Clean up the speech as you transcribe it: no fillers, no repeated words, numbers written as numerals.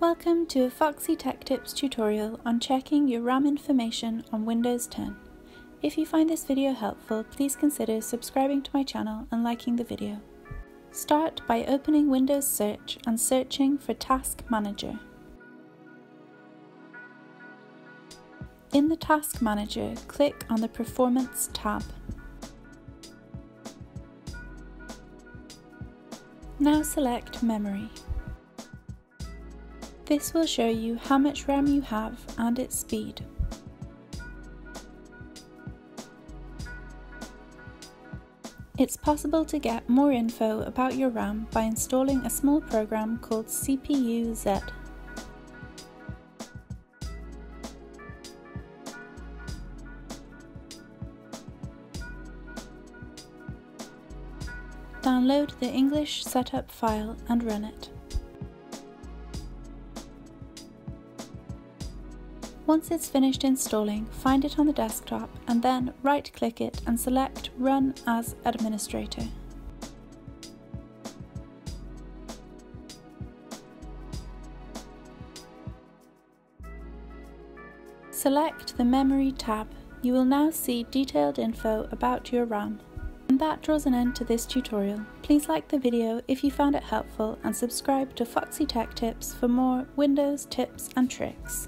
Welcome to a Foxy Tech Tips tutorial on checking your RAM information on Windows 10. If you find this video helpful, please consider subscribing to my channel and liking the video. Start by opening Windows Search and searching for Task Manager. In the Task Manager, click on the Performance tab. Now select Memory. This will show you how much RAM you have and its speed. It's possible to get more info about your RAM by installing a small program called CPU-Z. Download the English setup file and run it. Once it's finished installing, find it on the desktop and then right-click it and select Run as Administrator. Select the Memory tab. You will now see detailed info about your RAM. And that draws an end to this tutorial. Please like the video if you found it helpful and subscribe to Foxy Tech Tips for more Windows tips and tricks.